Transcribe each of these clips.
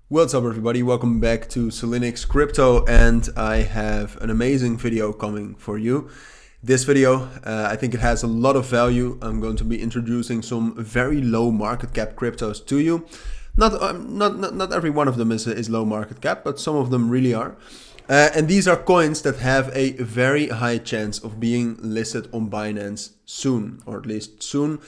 What's up everybody, welcome back to Cilinix Crypto, and I have an amazing video coming for you. This video, I think it has a lot of value. I'm going to be introducing some very low market cap cryptos to you. Not every one of them is low market cap, but some of them really are. And these are coins that have a very high chance of being listed on Binance soon, or at least soon.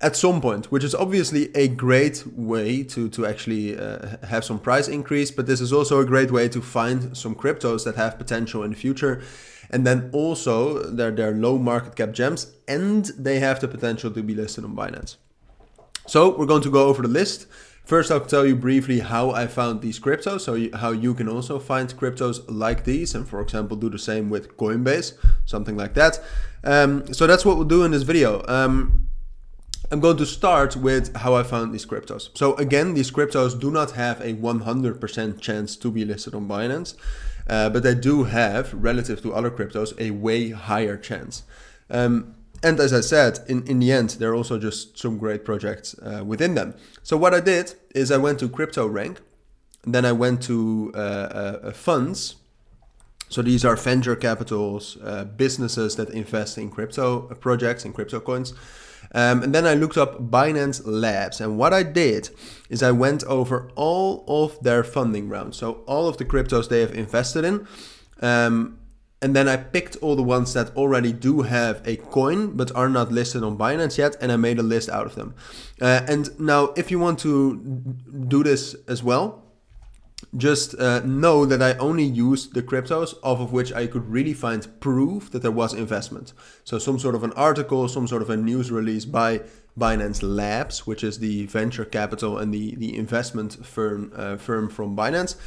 At some point, which is obviously a great way to actually have some price increase, but this is also a great way to find some cryptos that have potential in the future. And then also they're low market cap gems and they have the potential to be listed on Binance. So we're going to go over the list. First, I'll tell you briefly how I found these cryptos, so how you can also find cryptos like these, and for example, do the same with Coinbase, something like that. So that's what we'll do in this video. I'm going to start with how I found these cryptos. So again, these cryptos do not have a 100% chance to be listed on Binance, but they do have, relative to other cryptos, a way higher chance. And as I said, in the end, there are also just some great projects within them. So what I did is I went to CryptoRank, and then I went to funds. So these are venture capitals, businesses that invest in crypto projects and crypto coins. And then I looked up Binance Labs, and what I did is I went over all of their funding rounds, so all of the cryptos they have invested in, and then I picked all the ones that already do have a coin but are not listed on Binance yet, and I made a list out of them. And now if you want to do this as well, just know that I only used the cryptos off of which I could really find proof that there was investment. So some sort of an article, some sort of a news release by Binance Labs, which is the venture capital and the investment firm from Binance.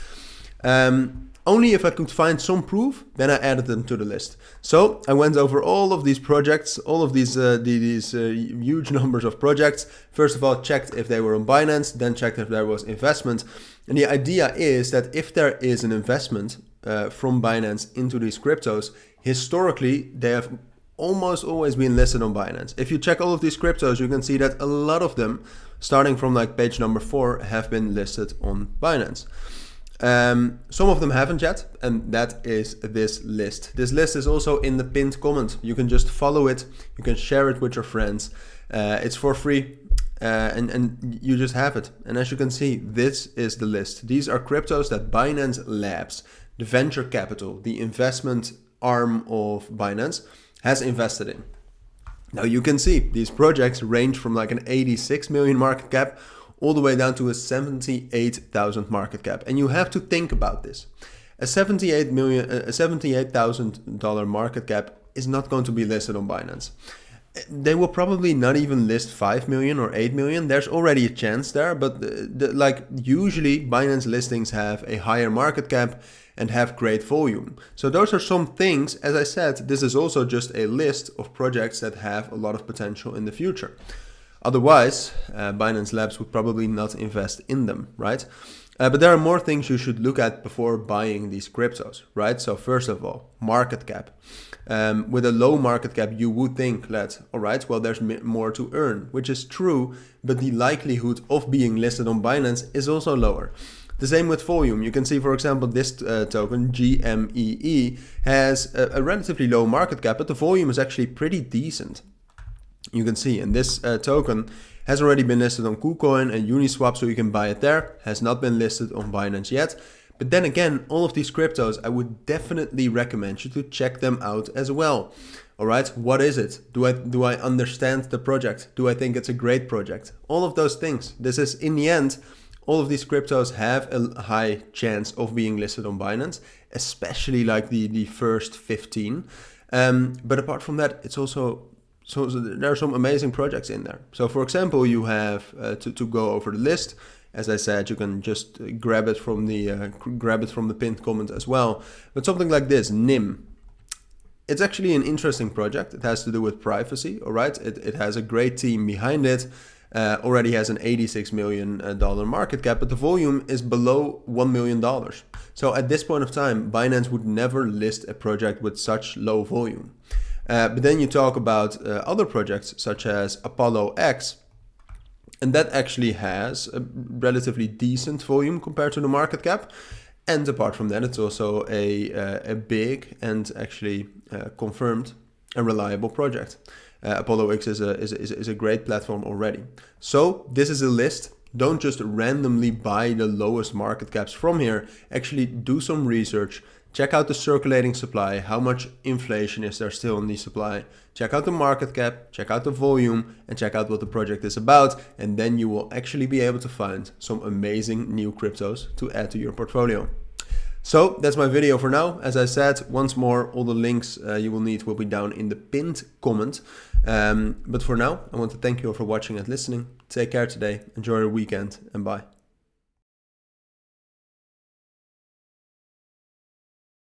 Only if I could find some proof, then I added them to the list. So I went over all of these projects, all of these huge numbers of projects. First of all, checked if they were on Binance, then checked if there was investment. And the idea is that if there is an investment from Binance into these cryptos, historically, they have almost always been listed on Binance. If you check all of these cryptos, you can see that a lot of them, starting from like page number 4, have been listed on Binance. Some of them haven't yet, and that is this list. This list is also in the pinned comment. You can just follow it, you can share it with your friends. It's for free, and you just have it. And as you can see, this is the list. These are cryptos that Binance Labs, the venture capital, the investment arm of Binance, has invested in. Now you can see these projects range from like an 86 million market cap all the way down to a 78,000 market cap. And you have to think about this. A $78,000 market cap is not going to be listed on Binance. They will probably not even list 5 million or 8 million. There's already a chance there, but like usually Binance listings have a higher market cap and have great volume. So those are some things. As I said, this is also just a list of projects that have a lot of potential in the future. Otherwise, Binance Labs would probably not invest in them, right? But there are more things you should look at before buying these cryptos, right? So first of all, market cap. With a low market cap, you would think that, all right, well, there's more to earn, which is true, but the likelihood of being listed on Binance is also lower. The same with volume. You can see, for example, this token, GMEE, has a relatively low market cap, but the volume is actually pretty decent. You can see, and this token has already been listed on KuCoin and Uniswap, so you can buy it there. Has not been listed on Binance yet. But then again, all of these cryptos, I would definitely recommend you to check them out as well. All right, what is it? Do I understand the project? Do I think it's a great project? All of those things. This is, in the end, all of these cryptos have a high chance of being listed on Binance, especially like the first 15. But apart from that, it's also... So there are some amazing projects in there. So for example, you have to go over the list. As I said, you can just grab it from the pinned comment as well. But something like this, NIM. It's actually an interesting project. It has to do with privacy. All right, it has a great team behind it. Already has an $86 million market cap, but the volume is below $1 million. So at this point of time, Binance would never list a project with such low volume. But then you talk about other projects such as Apollo X, And that actually has a relatively decent volume compared to the market cap. And apart from that, it's also a big and actually confirmed and reliable project. Apollo X is a great platform already. So this is a list. Don't just randomly buy the lowest market caps from here. Actually do some research. Check out the circulating supply. How much inflation is there still in the supply? Check out the market cap, check out the volume, and check out what the project is about. And then you will actually be able to find some amazing new cryptos to add to your portfolio. So that's my video for now. As I said, once more, all the links you will need will be down in the pinned comment. But for now, I want to thank you all for watching and listening. Take care today, enjoy your weekend, and bye.